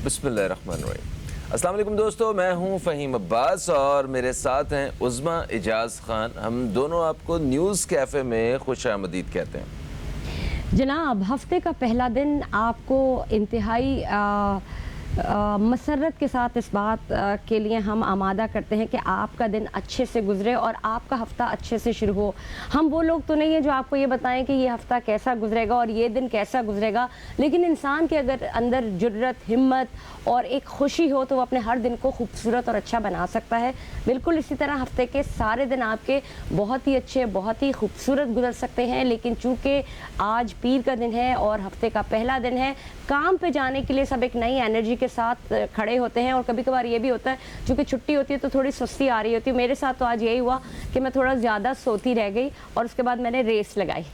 बिस्मिल्लाहिर्रहमानिर्रहीम। अस्सलाम वालेकुम दोस्तों, मैं हूं फ़हीम अब्बास और मेरे साथ हैं उज़्मा इजाज़ ख़ान। हम दोनों आपको न्यूज़ कैफ़े में खुशामदीद कहते हैं। जनाब, हफ्ते का पहला दिन आपको इंतहाई मसरत के साथ इस बात के लिए हम आमादा करते हैं कि आपका दिन अच्छे से गुजरे और आपका हफ़्ता अच्छे से शुरू हो। हम वो लोग तो नहीं हैं जो आपको ये बताएं कि ये हफ़्ता कैसा गुजरेगा और ये दिन कैसा गुजरेगा, लेकिन इंसान के अगर अंदर जुर्रत, हिम्मत और एक खुशी हो तो वो अपने हर दिन को खूबसूरत और अच्छा बना सकता है। बिल्कुल इसी तरह हफ्ते के सारे दिन आपके बहुत ही अच्छे, बहुत ही खूबसूरत गुजर सकते हैं, लेकिन चूँकि आज पीर का दिन है और हफ्ते का पहला दिन है, काम पे जाने के लिए सब एक नई एनर्जी के साथ खड़े होते हैं। और कभी कभार ये भी होता है, चूँकि छुट्टी होती है तो थोड़ी सुस्ती आ रही होती है। मेरे साथ तो आज यही हुआ कि मैं थोड़ा ज़्यादा सोती रह गई और उसके बाद मैंने रेस लगाई।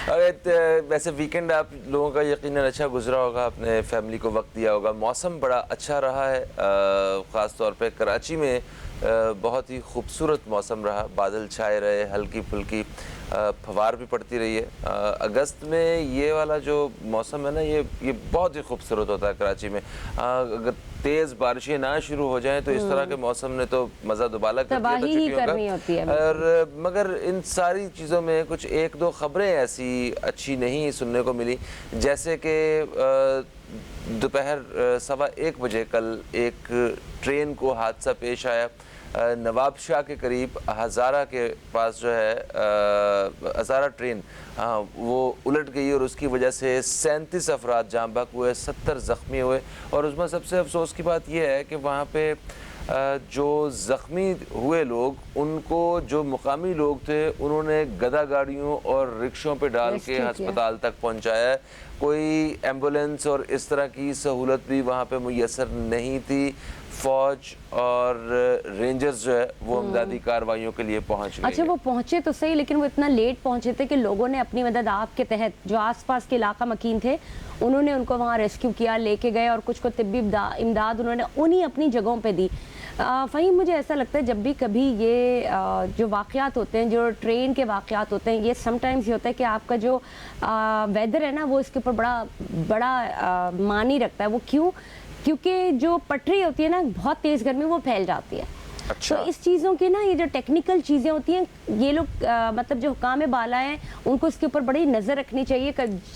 अरे वैसे वीकेंड आप लोगों का यकीनन अच्छा गुजरा होगा, अपने फैमिली को वक्त दिया होगा, मौसम बड़ा अच्छा रहा है। ख़ास तौर पे कराची में बहुत ही खूबसूरत मौसम रहा, बादल छाए रहे, हल्की फुल्की फवार भी पड़ती रही है। अगस्त में ये वाला जो मौसम है ना, ये बहुत ही खूबसूरत होता है कराची में। अगर तेज़ बारिशें ना शुरू हो जाएं तो इस तरह के मौसम ने तो मज़ा दुबाला कर दिया था छुट्टियों का। और मगर इन सारी चीज़ों में कुछ एक दो ख़बरें ऐसी अच्छी नहीं सुनने को मिली, जैसे कि दोपहर 1:15 बजे कल एक ट्रेन को हादसा पेश आया। नवाब शाह के करीब हज़ारा के पास जो है हज़ारा ट्रेन वो उलट गई और उसकी वजह से 37 अफराद जाँ बहक हुए, 70 ज़ख्मी हुए। और उसमें सबसे अफसोस की बात यह है कि वहाँ पे जो ज़ख्मी हुए लोग, उनको जो मुकामी लोग थे उन्होंने गदा गाड़ियों और रिक्शों पे डाल के अस्पताल तक पहुँचाया है। कोई एम्बुलेंस और इस तरह की सहूलत भी वहाँ पे मुयस्सर नहीं थी। फ़ौज और रेंजर्स जो है वो इमदादी कार्रवाइयों के लिए पहुँच गए। अच्छा, वो पहुँचे तो सही, लेकिन वो इतना लेट पहुँचे थे कि लोगों ने अपनी मदद आपके तहत, जो आसपास के इलाका मकीन थे, उन्होंने उनको वहाँ रेस्क्यू किया, लेके गए और कुछ को तिब्बी इमदाद उन्होंने उन्हीं अपनी जगहों पे दी। फ़हीम, मुझे ऐसा लगता है जब भी कभी ये जो वाक़यात होते हैं, जो ट्रेन के वाक़यात होते हैं, ये समटाइम्स ये होता है कि आपका जो वेदर है ना, वो इसके ऊपर बड़ा मानी रखता है। वो क्यों? क्योंकि जो पटरी होती है ना, बहुत तेज़ गर्मी वो फैल जाती है। अच्छा। तो इस चीज़ों की ना, ये जो टेक्निकल चीज़ें होती हैं, ये लोग मतलब जो हुकाम बाला हैं, उनको इसके ऊपर बड़ी नज़र रखनी चाहिए।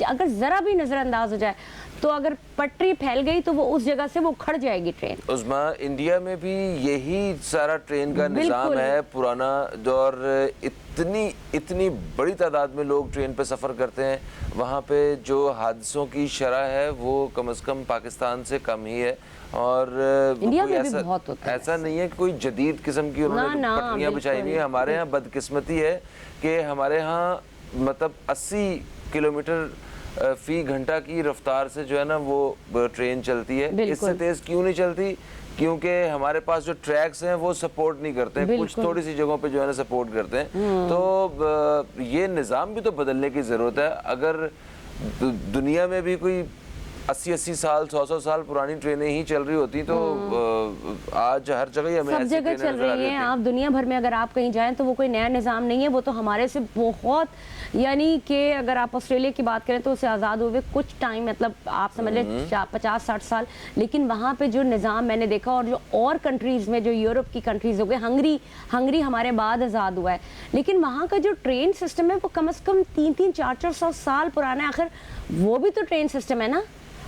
अगर ज़रा भी नज़रअंदाज हो जाए तो अगर पटरी फैल गई तो वो उस जगह से वो खड़ जाएगी ट्रेन। उस्मा, इंडिया में भी यही सारा ट्रेन का निज़ाम है पुराना दौर। इतनी बड़ी तादाद में लोग ट्रेन पे सफ़र करते हैं, वहाँ पे जो हादसों की शरह है वो कम से कम पाकिस्तान से कम ही है। और इंडिया में भी बहुत होता है। ऐसा नहीं है कि कोई जदीद किस्म की उन्होंने पटरियाँ बिछाई हुई है। हमारे यहाँ बदकिस्मती है कि हमारे यहाँ मतलब 80 किलोमीटर फ़ी घंटा की रफ्तार से जो है ना वो ट्रेन चलती है। इससे तेज़ क्यों नहीं चलती? क्योंकि हमारे पास जो ट्रैक्स हैं वो सपोर्ट नहीं करते हैं, कुछ थोड़ी सी जगहों पे जो है ना सपोर्ट करते हैं। तो ये निज़ाम भी तो बदलने की ज़रूरत है। अगर दुनिया में भी कोई 80-80 साल, 100-100 साल पुरानी ट्रेनें ही चल रही होती तो आज हर जगह हमें सब जगह चल रही हैं। आप दुनिया भर में अगर आप कहीं जाएं तो वो कोई नया निज़ाम नहीं है, वो तो हमारे से बहुत, यानी कि अगर आप ऑस्ट्रेलिया की बात करें तो उसे आज़ाद हुए कुछ टाइम, मतलब आप समझ लें 50-60 साल, लेकिन वहाँ पे जो निज़ाम मैंने देखा, और जो और कंट्रीज़ में, जो यूरोप की कंट्रीज़ हो गए, हंगरी हमारे बाद आज़ाद हुआ है, लेकिन वहाँ का जो ट्रेन सिस्टम है वो कम से कम 300, 400 साल पुराना है। आखिर वो भी तो ट्रेन सिस्टम है ना,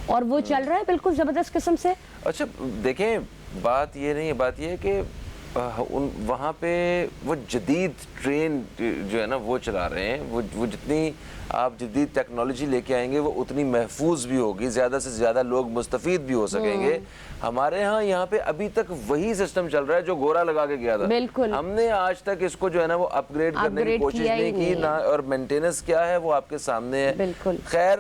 और वो चल रहा है बिल्कुल ज़बरदस्त किस्म से। अच्छा देखें, बात ये नहीं है, बात ये है कि वहाँ पे वो जदीद ट्रेन जो है ना वो चला रहे हैं। वो जितनी आप जदीद टेक्नोलॉजी लेके आएंगे वो उतनी महफूज भी होगी, ज़्यादा से ज़्यादा लोग मुस्तफ़ीद भी हो सकेंगे। हमारे यहाँ पे अभी तक वही सिस्टम चल रहा है जो गोरा लगा के गया था। बिल्कुल। हमने आज तक इसको जो है ना वो अपग्रेड करने की कोशिश नहीं की ना, और मेंटेनेंस क्या है वो आपके सामने है। बिल्कुल। खैर,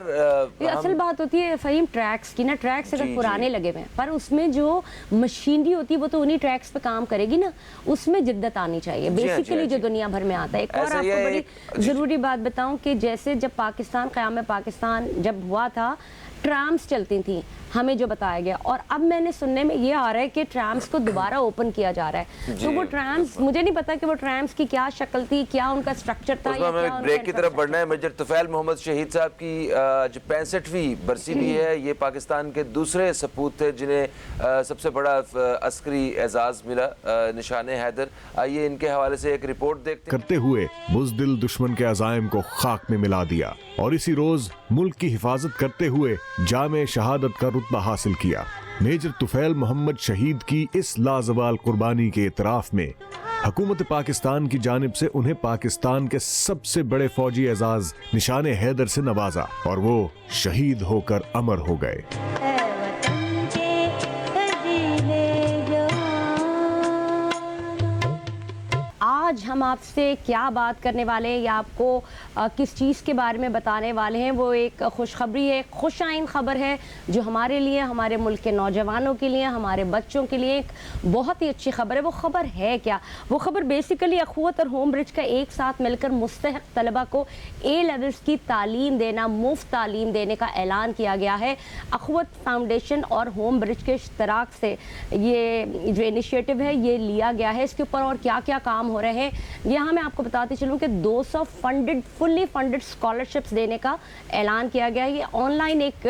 असल बात होती है फ़हीम ट्रैक्स की ना, ट्रैक्स अगर पुराने लगे हुए हैं पर उसमें जो मशीनरी होती है वो तो उन्हीं ट्रैक्स पे काम करेगी ना, उसमें जिद्दत आनी चाहिए बेसिकली, जो दुनिया भर में आता है। एक और आपको बड़ी ज़रूरी बात बताऊं कि जैसे जब पाकिस्तान, क़याम पाकिस्तान जब हुआ था ट्राम्स चलती थी, हमें जो बताया गया, और अब मैंने सुनने में ये आ रहा है कि ट्राम्स को दोबारा ओपन किया जा रहा है। तो वो ट्राम्स, मुझे नहीं पता कि वो ट्राम्स की क्या शक्ल थी, क्या उनका स्ट्रक्चर था, या क्या ब्रेक की तरफ बढ़ना है। मेजर तुफैल मोहम्मद शहीद साहब की आज 65वीं बरसी भी है। ये पाकिस्तान के दूसरे सपूत थे जिन्हें सबसे बड़ा अस्करी एजाज मिला, निशान हैदर। आइए इनके हवाले से एक रिपोर्ट देखते करते हुए बुज़दिल दुश्मन के अज़ाइम को खाक में मिला दिया और इसी रोज मुल्क की हिफाजत करते हुए जामे शहादत का रुतबा हासिल किया। मेजर तुफैल मोहम्मद शहीद की इस लाजवाल कुर्बानी के इतराफ में हुकूमत पाकिस्तान की जानिब से उन्हें पाकिस्तान के सबसे बड़े फौजी एजाज निशान हैदर से नवाजा और वो शहीद होकर अमर हो गए। आज हम आपसे क्या बात करने वाले हैं या आपको किस चीज़ के बारे में बताने वाले हैं, वो एक खुशखबरी है, खुश आइन खबर है जो हमारे लिए, हमारे मुल्क के नौजवानों के लिए, हमारे बच्चों के लिए एक बहुत ही अच्छी खबर है। वो खबर है क्या? वो खबर बेसिकली अखुवत और होम ब्रिज का एक साथ मिलकर मुस्तहक तलबा को ए लेवल्स की तालीम देना, मुफ्त तालीम देने का ऐलान किया गया है। अखुवत फाउंडेशन और होम ब्रिज के इश्तराक से ये जो इनिशिएटिव है ये लिया गया है। इसके ऊपर और क्या क्या काम हो रहे हैं यहाँ मैं आपको बताती चलूँ कि 200 फुल्ली फंडेड स्कॉलरशिप्स देने का ऐलान किया गया है। ये ऑनलाइन एक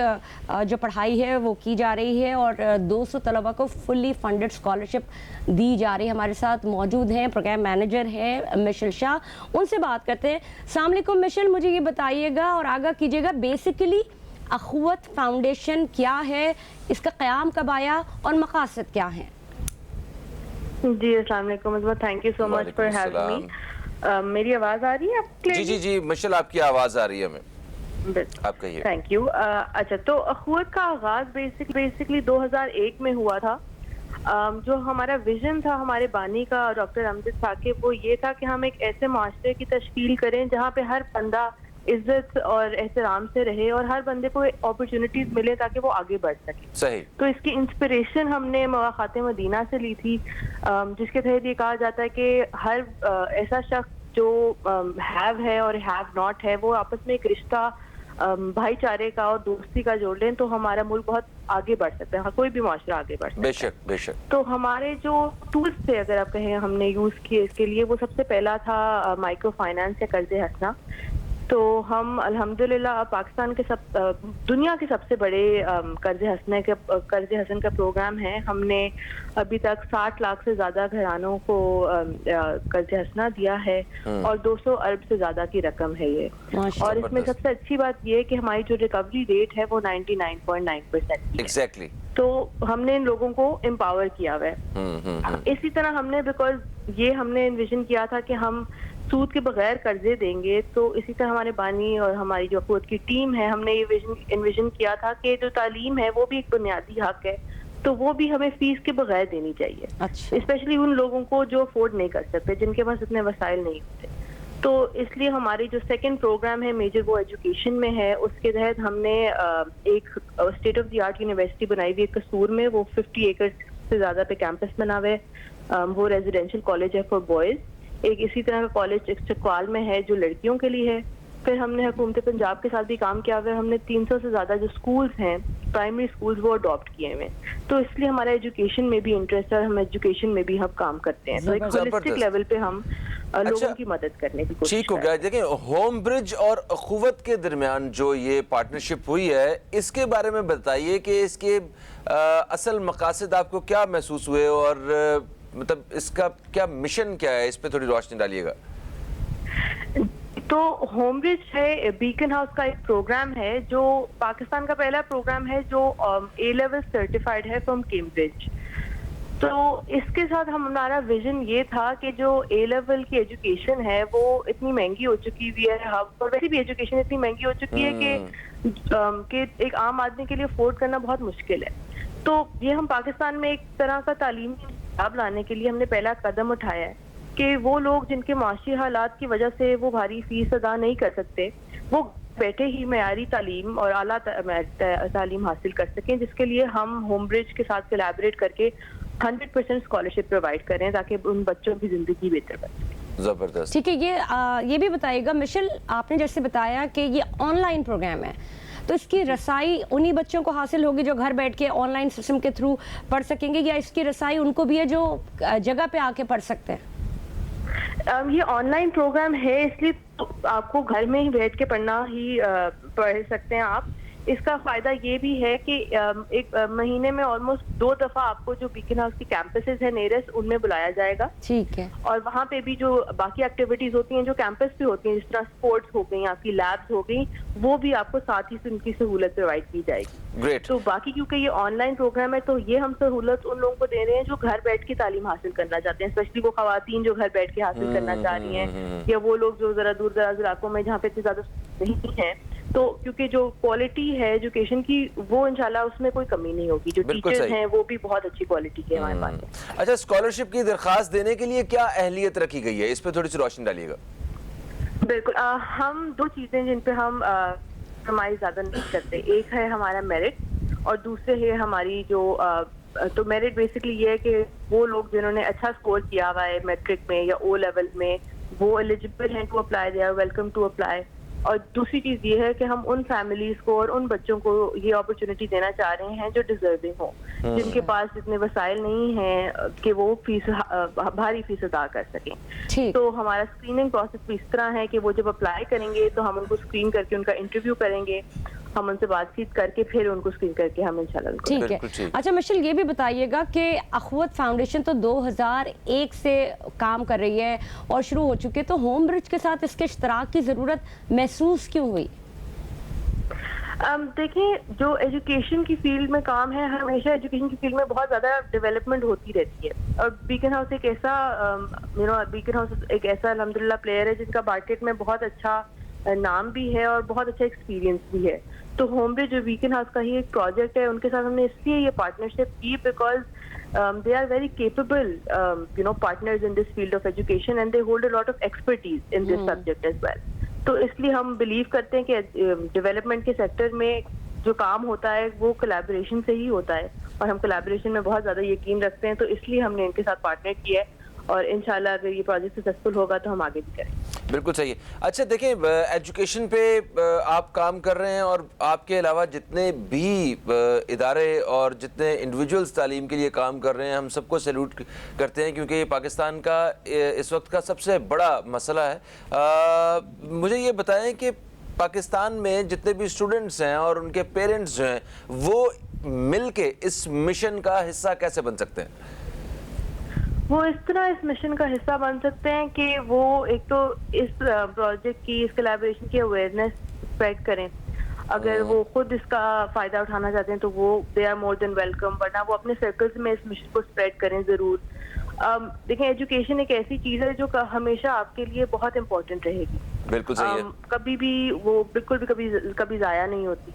जो पढ़ाई है वो की जा रही है और 200 तलबा को फुल्ली फंडेड स्कॉलरशिप दी जा रही है। हमारे साथ मौजूद हैं प्रोग्राम मैनेजर हैं मिशेल शाह, उनसे बात करते हैं। अस्सलाम वालेकुम मिशेल, मुझे ये बताइएगा और आगाह कीजिएगा बेसिकली अखुवत फाउंडेशन क्या है, इसका क़याम कब आया और मकासद क्या हैं? जी अस्सलाम वालेकुम, thank you so much for having me. मेरी आवाज आ रही है आपके? जी जी जी मिशेल, आपकी आवाज आ रही है हमें, आप कहिए। Thank you. अच्छा, तो अखुवत का आगाज बेसिकली 2001 में हुआ था। जो हमारा विजन था हमारे बानी का डॉक्टर अमजद साकिब, वो ये था कि हम एक ऐसे माशरे की तश्कील करें जहाँ पे हर बंदा इज्जत और एहतराम से रहे और हर बंदे को अपॉर्चुनिटीज मिले ताकि वो आगे बढ़ सके। सही। तो इसकी इंस्पिरेशन हमने मवाक़ात मदीना से ली थी, जिसके तहत ये कहा जाता है कि हर ऐसा शख्स जो हैव है और हैव नॉट है वो आपस में एक रिश्ता भाईचारे का और दोस्ती का जोड़ लें तो हमारा मुल्क बहुत आगे बढ़ सकता है, कोई भी माशरा आगे बढ़ सकता है। बेशक बेशक। तो हमारे जो टूल्स थे अगर आप कहें हमने यूज किए इसके लिए, वो सबसे पहला था माइक्रो फाइनेंस या कर्जे हंसना। तो हम अल्हम्दुलिल्लाह पाकिस्तान के दुनिया के सबसे बड़े कर्जे हसन का प्रोग्राम है। हमने अभी तक 60 लाख से ज्यादा घरानों को कर्जे हसना दिया है और 200 अरब से ज्यादा की रकम है ये। और इसमें सबसे अच्छी बात ये है कि हमारी जो रिकवरी रेट है वो 99.9% एग्जैक्टली। तो हमने इन लोगों को एम्पावर किया हुआ है। इसी तरह हमने ये हमने इन्विजन किया था कि हम सूद के बगैर कर्जे देंगे, तो इसी तरह हमारे बानी और हमारी जो अखुवत की टीम है हमने ये इन्विजन किया था कि जो तालीम है वो भी एक बुनियादी हक है, तो वो भी हमें फीस के बगैर देनी चाहिए। अच्छा। स्पेशली उन लोगों को जो अफोर्ड नहीं कर सकते, जिनके पास इतने वसाइल नहीं होते। तो इसलिए हमारी जो सेकंड प्रोग्राम है मेजर वो एजुकेशन में है। उसके तहत हमने एक state of the art university बनाई हुई है कसूर में, वो 50 एकड़ से ज्यादा पे कैंपस बना हुआ है। वो रेजिडेंशियल कॉलेज है फॉर बॉयज। एक इसी तरह का कॉलेज चकवाल में है जो लड़कियों के लिए है। फिर हमने हुकूमत पंजाब के साथ भी काम किया हुआ है। हमने 300 से ज्यादा जो स्कूल्स हैं, प्राइमरी स्कूल्स, वो अडॉप्ट किए हुए हैं। तो इसलिए हमारा एजुकेशन में भी इंटरेस्ट है, हम एजुकेशन में भी हम काम करते हैं। तो एक होलिस्टिक लेवल पे हम लोगों की मदद करने की कोशिश ठीक हो गया। देखिए, होम ब्रिज और अखुवत के दरमियान जो ये पार्टनरशिप हुई है, इसके बारे में बताइए कि इसके असल मकासद आपको क्या महसूस हुए और मतलब इसका क्या मिशन क्या है, इस पे थोड़ी रोशनी डालिएगा। तो होम ब्रिज है बीकन हाउस का एक प्रोग्राम है जो पाकिस्तान का पहला प्रोग्राम है जो ए लेवल सर्टिफाइड है फ्रॉम कैम्ब्रिज। तो इसके साथ हमारा विजन ये था कि जो ए लेवल की एजुकेशन है वो इतनी महंगी हो चुकी हुई है, और वैसे भी एजुकेशन इतनी महंगी हो चुकी है कि एक आम आदमी के लिए अफोर्ड करना बहुत मुश्किल है। तो ये हम पाकिस्तान में एक तरह का तालीमी निज़ाम लाने के लिए हमने पहला कदम उठाया है कि वो लोग जिनके माशी हालात की वजह से वो भारी फीस अदा नहीं कर सकते, वो बैठे ही मयारी तालीम और आला तालीम हासिल कर सकें, जिसके लिए हम होम ब्रिज के साथ कोलैबोरेट करके 100% स्कॉलरशिप प्रोवाइड करें ताकि उन बच्चों की जिंदगी बेहतर बन सके। जबरदस्त। ठीक है, ये भी बताइएगा मिशेल, आपने जैसे बताया कि ये ऑनलाइन प्रोग्राम है, तो इसकी रसाई उन्हीं बच्चों को हासिल होगी जो घर बैठ के ऑनलाइन सिस्टम के थ्रू पढ़ सकेंगे, या इसकी रसाई उनको भी है जो जगह पे आके पढ़ सकते हैं? ये ऑनलाइन प्रोग्राम है, इसलिए तो आपको घर में ही बैठ के पढ़ना ही पढ़ सकते हैं आप। इसका फायदा ये भी है कि एक महीने में ऑलमोस्ट 2 दफा आपको जो बीकन हाउस की कैंपसेस है नियरेस्ट, उनमें बुलाया जाएगा। ठीक है। और वहाँ पे भी जो बाकी एक्टिविटीज होती हैं जो कैंपस पे होती हैं, जिस तरह स्पोर्ट्स हो गई, आपकी लैब्स हो गई, वो भी आपको साथ ही से उनकी सहूलत प्रोवाइड की जाएगी। ग्रेट। तो बाकी क्योंकि ये ऑनलाइन प्रोग्राम है, तो ये हम सहूलत उन लोगों को दे रहे हैं जो घर बैठ के तालीम हासिल करना चाहते हैं, स्पेशली वो खवातीन जो घर बैठ के हासिल करना चाह रही हैं, या वो लोग जो जरा दूर दराज इलाकों में जहाँ पे इतनी ज्यादा नहीं है। तो क्योंकि जो क्वालिटी है एजुकेशन की, वो इंशाल्लाह उसमें कोई कमी नहीं होगी। जो बिल्कुल टीचर्स सही। हैं वो भी बहुत अच्छी क्वालिटी के हमारे पास है। अच्छा, स्कॉलरशिप की दरखास्त देने के लिए क्या अहलियत रखी गई है, इस पे थोड़ी सी रोशनी डालिएगा। बिल्कुल, हम 2 चीजें जिन पे हम हमारी ज्यादा नहीं करते, एक है हमारा मेरिट और दूसरे है हमारी जो तो मेरिट बेसिकली ये है कि वो लोग जिन्होंने अच्छा स्कोर किया हुआ है मैट्रिक में या ओ लेवल में, वो एलिजिबल हैं to apply, they are welcome to apply. और दूसरी चीज ये है कि हम उन फैमिलीज को और उन बच्चों को ये अपॉर्चुनिटी देना चाह रहे हैं जो डिजर्विंग हो, जिनके पास इतने वसाइल नहीं हैं कि वो फीस भारी फीस अदा कर सकें। ठीक। तो हमारा स्क्रीनिंग प्रोसेस भी इस तरह है कि वो जब अप्लाई करेंगे तो हम उनको स्क्रीन करके उनका इंटरव्यू करेंगे, हम उनसे बातचीत करके फिर उनको स्क्रीन करके हम इंशाल्लाह उनको। ठीक बिल्कुल है। ठीक। अच्छा मिशेल, ये भी बताइएगा कि अखवत फाउंडेशन तो 2001 से काम कर रही है और शुरू हो चुकी है, तो होम ब्रिज के साथ इसके इश्तराक की ज़रूरत महसूस क्यों हुई? देखिए, जो एजुकेशन की फील्ड में काम है, हमेशा एजुकेशन की फील्ड में बहुत ज़्यादा डेवलपमेंट होती रहती है। और बीकन हाउस एक ऐसा बीकन हाउस एक ऐसा अल्हम्दुलिल्लाह प्लेयर है जिनका मार्केट में बहुत अच्छा नाम भी है और बहुत अच्छा एक्सपीरियंस भी है। तो होम ब्रिज जो बीकन हाउस का ही एक प्रोजेक्ट है, उनके साथ हमने इसलिए ये पार्टनरशिप की because they are very capable partners in this field of education and they hold a lot of expertise in this subject as well. तो इसलिए हम बिलीव करते हैं कि डेवलपमेंट के सेक्टर में जो काम होता है वो कोलैबोरेशन से ही होता है, और हम कोलैबोरेशन में बहुत ज़्यादा यकीन रखते हैं। तो इसलिए हमने इनके साथ पार्टनर किया है और इंशाल्लाह अगर ये प्रोजेक्ट सक्सेसफुल होगा तो हम आगे भी करेंगे। बिल्कुल सही है। अच्छा देखिए, एजुकेशन पे आप काम कर रहे हैं और आपके अलावा जितने भी इदारे और जितने इंडिविजुअल्स तालीम के लिए काम कर रहे हैं, हम सबको सैल्यूट करते हैं क्योंकि ये पाकिस्तान का इस वक्त का सबसे बड़ा मसला है। मुझे ये बताएं कि पाकिस्तान में जितने भी स्टूडेंट्स हैं और उनके पेरेंट्स जो हैं, वो मिल के इस मिशन का हिस्सा कैसे बन सकते हैं? वो इस तरह इस मिशन का हिस्सा बन सकते हैं कि वो एक तो इस प्रोजेक्ट की, इस कोलैबोरेशन की अवेयरनेस स्प्रेड करें। अगर वो खुद इसका फायदा उठाना चाहते हैं तो वो they are more than welcome, वरना वो अपने सर्कल्स में इस मिशन को स्प्रेड करें जरूर। देखें, एजुकेशन एक ऐसी चीज है जो हमेशा आपके लिए बहुत इंपॉर्टेंट रहेगी। बिल्कुल सही है। कभी भी वो बिल्कुल भी कभी जाया नहीं होती।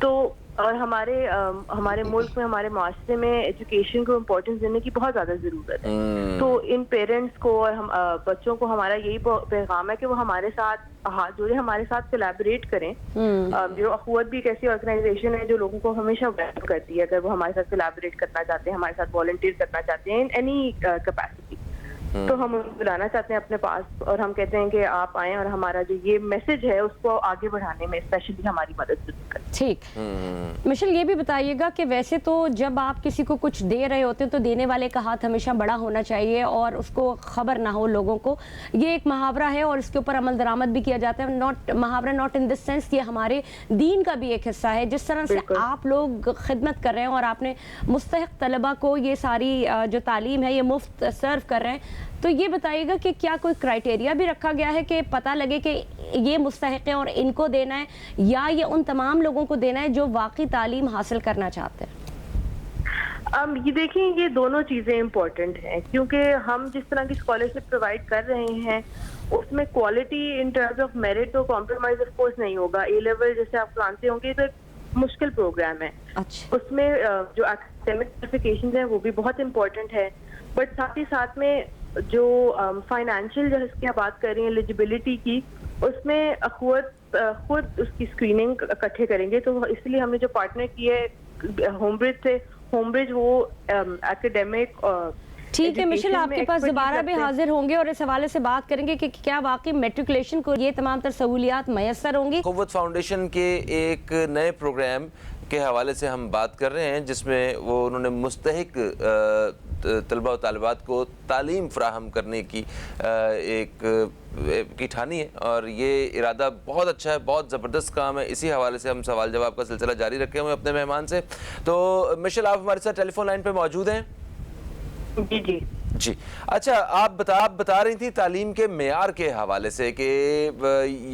तो और हमारे मुल्क में, हमारे माशरे में एजुकेशन को इम्पोर्टेंस देने की बहुत ज्यादा जरूरत है। तो इन पेरेंट्स को और हम बच्चों को हमारा यही पैगाम है कि वो हमारे साथ हाथ जोड़े, हमारे साथ कोलैबोरेट करें। जो अखुवत भी एक ऐसी ऑर्गेनाइजेशन है जो लोगों को हमेशा वेलकम करती है अगर वो हमारे साथ कोलैबोरेट करना चाहते हैं, हमारे साथ वॉलंटियर करना चाहते हैं इन एनी कैपेसिटी। तो हम उनको बुलाना चाहते हैं अपने पास और हम कहते हैं कि आप आएं और हमारा जो ये मैसेज है उसको आगे बढ़ाने में स्पेशली हमारी मदद जरूर करें। ठीक। मिशेल, ये भी बताइएगा कि वैसे तो जब आप किसी को कुछ दे रहे होते हैं तो देने वाले का हाथ हमेशा बड़ा होना चाहिए और उसको खबर ना हो लोगों को। ये एक मुहावरा है और इसके ऊपर अमल दरामद भी किया जाता है। मुहावरा नॉट इन दिस सेंस, ये हमारे दीन का भी एक हिस्सा है। जिस तरह से आप लोग खिदमत कर रहे हैं और आपने मुस्तहिक तलबा को ये सारी जो तालीम है ये मुफ्त सर्व कर रहे हैं, तो ये बताइएगा कि क्या कोई क्राइटेरिया भी रखा गया है कि पता लगे कि ये मुस्तहिक है और इनको देना है, या ये उन तमाम लोगों को देना है जो वाकई तालीम हासिल करना चाहते हैं? ये देखिए, ये दोनों चीज़ें इम्पोर्टेंट हैं क्योंकि हम जिस तरह की स्कॉलरशिप प्रोवाइड कर रहे हैं उसमें quality in terms of merit तो कॉम्प्रोमाइज ऑफ कोर्स नहीं होगा। ए लेवल जैसे आप जानते होंगे तो एक मुश्किल प्रोग्राम है। अच्छा। उसमें जो एकेडमिक क्वालिफिकेशंस हैं वो भी बहुत इम्पोर्टेंट है, बट साथ ही साथ में जो फाइनेंशियल जो इसकी आप बात कर रही हैं एलिजिबिलिटी की, उसमें अखुवत खुद उसकी स्क्रीनिंग इकट्ठे करेंगे। तो इसलिए हमने जो पार्टनर किया है होम ब्रिज से, होम ब्रिज वो एकेडमिक ठीक है मिशेल, education में आपके पास expertise दोबारा भी रखते हैं। हाजिर होंगे और इस हवाले से बात करेंगे कि क्या वाकई मेट्रिकुलेशन को ये तमाम तर सहूलियात मैसर होंगी। कुव्वत फाउंडेशन के एक नए प्रोग्राम के हवाले से हम बात कर रहे हैं, जिसमें वो उन्होंने मुस्तहिक तलबा और तालिबात को तालीम फ्राहम करने की की ठानी है, और ये इरादा बहुत अच्छा है, बहुत ज़बरदस्त काम है। इसी हवाले से हम सवाल जवाब का सिलसिला जारी रखे हुए अपने मेहमान से। तो मिशेल, आप हमारे साथ टेलीफोन लाइन पे मौजूद हैं? जी जी जी, अच्छा, आप बता रही थी तालीम के मेयार के हवाले से कि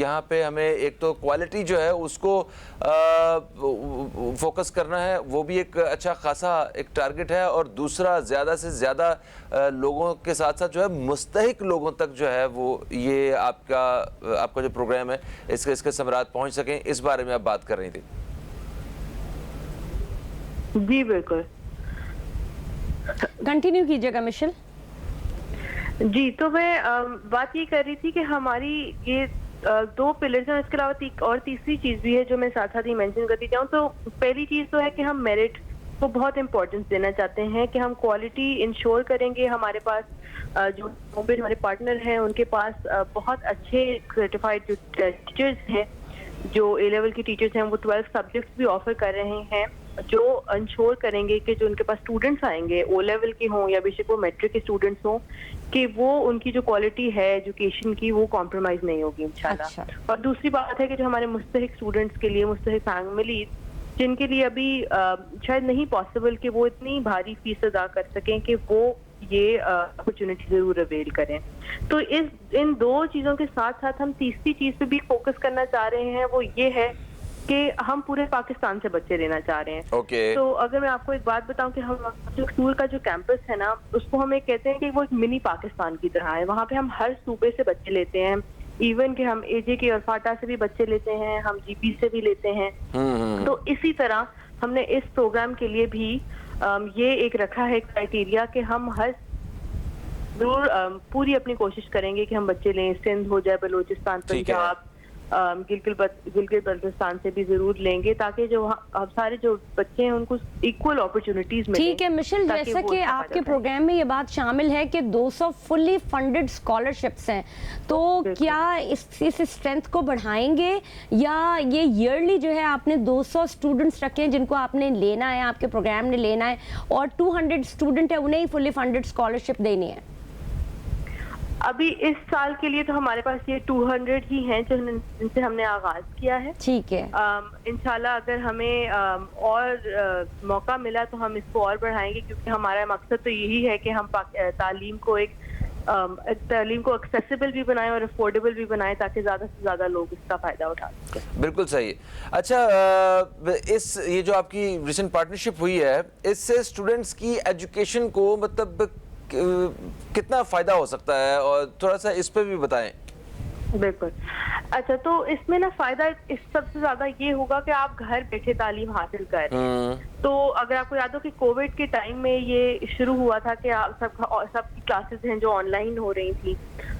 यहाँ पे हमें एक तो क्वालिटी जो है उसको फोकस करना है, वो भी एक अच्छा खासा एक टारगेट है, और दूसरा ज़्यादा से ज़्यादा लोगों के साथ साथ जो है मुस्तहिक लोगों तक जो है वो ये आपका जो प्रोग्राम है इसके समरात पहुँच सकें, इस बारे में आप बात कर रही थी। जी बिल्कुल, कंटिन्यू कीजिएगा मिशेल। जी तो मैं बात ये कर रही थी कि हमारी ये दो पिलर्स हैं, इसके अलावा और तीसरी चीज भी है जो मैं साथ साथ ही मेंशन करती जाऊँ। तो पहली चीज तो है कि हम मेरिट को बहुत इंपॉर्टेंस देना चाहते हैं कि हम क्वालिटी इंश्योर करेंगे। हमारे पास जो हमारे पार्टनर हैं उनके पास बहुत अच्छे सर्टिफाइड जो टीचर्स हैं, जो ए लेवल की टीचर्स हैं, वो 12 सब्जेक्ट्स भी ऑफर कर रहे हैं, जो इंश्योर करेंगे कि जो उनके पास स्टूडेंट्स आएंगे, ओ लेवल के हों या बेशक वो मैट्रिक के स्टूडेंट्स हों, कि वो उनकी जो क्वालिटी है एजुकेशन की वो कॉम्प्रोमाइज नहीं होगी इंशाल्लाह। अच्छा। और दूसरी बात है कि जो हमारे मुस्तहिक स्टूडेंट्स के लिए, मुस्तहिक फैमिली जिनके लिए अभी शायद नहीं पॉसिबल कि वो इतनी भारी फीस अदा कर सकें कि वो ये अपॉर्चुनिटी जरूर अवेल करें। तो इन दो चीजों के साथ साथ हम तीसरी चीज पे भी फोकस करना चाह रहे हैं, वो ये है कि हम पूरे पाकिस्तान से बच्चे लेना चाह रहे हैं। Okay. तो अगर मैं आपको एक बात बताऊं कि हम जो स्कूल का जो कैंपस है ना, उसको हम एक कहते हैं कि वो एक मिनी पाकिस्तान की तरह है। वहाँ पे हम हर सूबे से बच्चे लेते हैं, इवन कि हम एजे के और फाटा से भी बच्चे लेते हैं, हम जीपी से भी लेते हैं। तो इसी तरह हमने इस प्रोग्राम के लिए भी ये एक रखा है क्राइटेरिया कि हम हर जरूर पूरी अपनी कोशिश करेंगे कि हम बच्चे लें। सिंध हो जाए, बलूचिस्तान, पंजाब, गिलगित बल्तिस्तान से भी जरूर लेंगे, ताकि जो अब सारे जो बच्चे हैं उनको इक्वल अपॉर्चुनिटीज मिले। ठीक है मिशेल, जैसा कि आपके प्रोग्राम में ये बात शामिल है कि 200 फुल्ली फंडेड स्कॉलरशिप्स हैं, तो क्या इस स्ट्रेंथ को बढ़ाएंगे या ये ईयरली जो है आपने 200 स्टूडेंट्स रखे हैं जिनको आपने लेना है, आपके प्रोग्राम ने लेना है, और 200 स्टूडेंट है उन्हें ही फुल्ली फंडेड स्कॉलरशिप देनी है? अभी इस साल के लिए तो हमारे पास ये 200 ही हैं जिनसे हमने आगाज किया है। ठीक है, इंशाल्लाह अगर हमें और मौका मिला तो हम इसको और बढ़ाएंगे, क्योंकि हमारा मकसद तो यही है कि हम तालीम को एक्सेसिबल भी बनाएं और अफोर्डेबल भी बनाएं, ताकि ज़्यादा से ज़्यादा लोग इसका फ़ायदा उठा सकें। बिल्कुल सही। अच्छा, ये जो आपकी रिसेंट पार्टनरशिप हुई है, इससे स्टूडेंट्स की एजुकेशन को मतलब कितना फायदा हो सकता है, और थोड़ा सा इस पे भी बताएं। बिल्कुल। अच्छा, तो इसमें ना फायदा इस सबसे ज्यादा ये होगा कि आप घर बैठे तालीम हासिल कर रहे हैं। तो अगर आपको याद हो कि कोविड के टाइम में ये शुरू हुआ था कि आप सबकी क्लासेस हैं जो ऑनलाइन हो रही थी,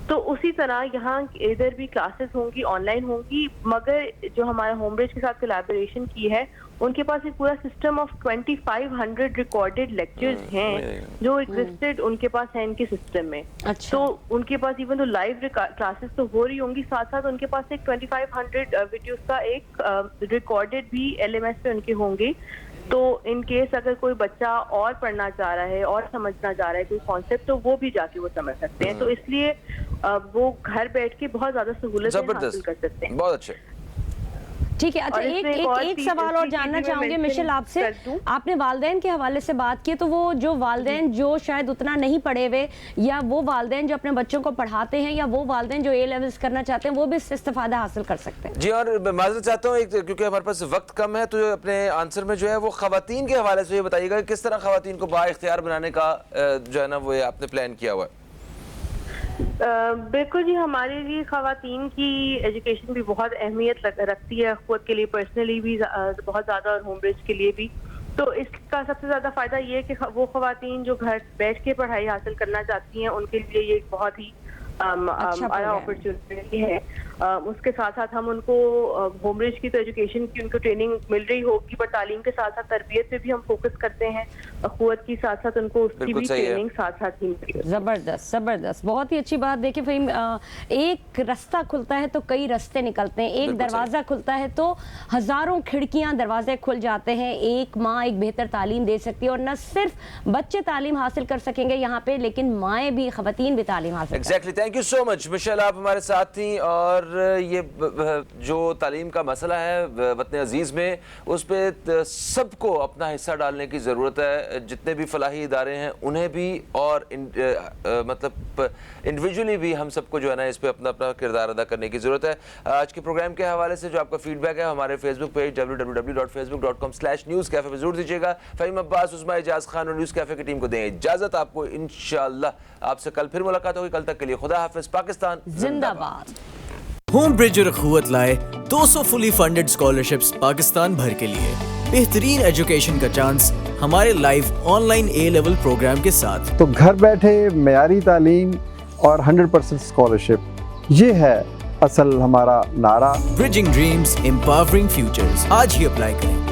तो उसी तरह यहाँ इधर भी क्लासेस होंगी, ऑनलाइन होंगी, मगर जो हमारा होमब्रिज के साथ कोलैबोरेशन की है, उनके पास एक पूरा सिस्टम ऑफ 2500 रिकॉर्डेड लेक्चर्स हैं जो एग्जिस्टेड उनके पास है इनके सिस्टम में। अच्छा। तो उनके पास इवन तो लाइव क्लासेस तो हो रही होंगी, साथ साथ उनके पास एक 2500 वीडियोस का एक रिकॉर्डेड भी एलएमएस पे उनके होंगे। तो इन केस अगर कोई बच्चा और पढ़ना चाह रहा है और समझना चाह रहा है कोई कॉन्सेप्ट, तो वो भी जाके वो समझ सकते हैं। तो इसलिए वो घर बैठ के बहुत ज्यादा सहूलत हासिल कर सकते हैं। बहुत अच्छे। ठीक है। अच्छा, एक सवाल और जानना चाहूंगे मिशेल आपसे। आपने वालदैन के हवाले से बात की, तो वो जो वालदैन जो शायद उतना नहीं पढ़े हुए, या वो वालदैन जो अपने बच्चों को पढ़ाते हैं, या वो वालदैन जो ए लेवल्स करना चाहते हैं, वो भी इससे इस्तेफादा हासिल कर सकते हैं? जी, और माजरत चाहता हूँ क्योंकि हमारे पास वक्त कम है, तो अपने आंसर में जो है वो खवातीन के हवाले से ये बताइएगा किस तरह खवातीन को बाइख्तियार बनाने का जो है ना वो आपने प्लान किया हुआ है। बिल्कुल जी, हमारे लिए खवातीन की एजुकेशन भी बहुत अहमियत रखती है, खुद के लिए पर्सनली भी बहुत ज़्यादा, और होमब्रिज के लिए भी। तो इसका सबसे ज़्यादा फ़ायदा ये है कि वो खवातीन जो घर बैठ के पढ़ाई हासिल करना चाहती हैं, उनके लिए ये एक बहुत ही अपॉर्चुनिटी है। उसके साथ साथ हम उनको होमरिज की तो एजुकेशन की उनको ट्रेनिंग मिल रही होगी, पर तालीम के साथ साथ तरबियत पे भी हम फोकस करते हैं, अखुवत की साथ साथ उनको उसकी बिल्कुल भी सही है। ट्रेनिंग साथ साथ ही मिलती है। जबरदस्त जबरदस्त, बहुत ही अच्छी बात। देखिए फ़हीम, एक रास्ता खुलता है तो कई रास्ते निकलते हैं, एक बिल्कुल सही। दरवाज़ा खुलता है तो हज़ारों खिड़कियां दरवाजे खुल जाते हैं। एक माँ एक बेहतर तालीम दे सकती है, और न सिर्फ बच्चे तालीम हासिल कर सकेंगे यहाँ पे, लेकिन माएँ भी, ख़वातीन भी तालीम हासिल कर exactly, thank you so much Michelle, आप हमारे साथ थी। और ये जो तालीम का मसला है वतन अजीज़ में, उस पर सबको अपना हिस्सा डालने की ज़रूरत है। जितने भी फलाही इदारे हैं उन्हें भी, और मतलब इंडिविजुअली भी हम सबको जो है ना इस पर अपना अपना किरदार अदा करने की ज़रूरत है। आज के प्रोग्राम के हवाले से जो आपका फीडबैक है हमारे फेसबुक पेज www.facebook.com/newscafe पर जरूर दीजिएगा। फ़हीम अब्बास, उस्मा इजाज़ खान और न्यूज़ कैफ़े की टीम को दें इजाज़त। आपको इंशाअल्लाह आपसे कल फिर मुलाकात होगी। कल तक के लिए खुदा हाफिज़। पाकिस्तान जिंदाबाद। होम ब्रिज और अखुवत लाए 200 फुली फंडेड स्कॉलरशिप्स पाकिस्तान भर के लिए। बेहतरीन एजुकेशन का चांस हमारे लाइव ऑनलाइन ए लेवल प्रोग्राम के साथ। तो घर बैठे मयारी तालीम और 100% स्कॉलरशिप, ये है असल हमारा नारा। Bridging dreams, empowering futures. आज ही अप्लाई करें।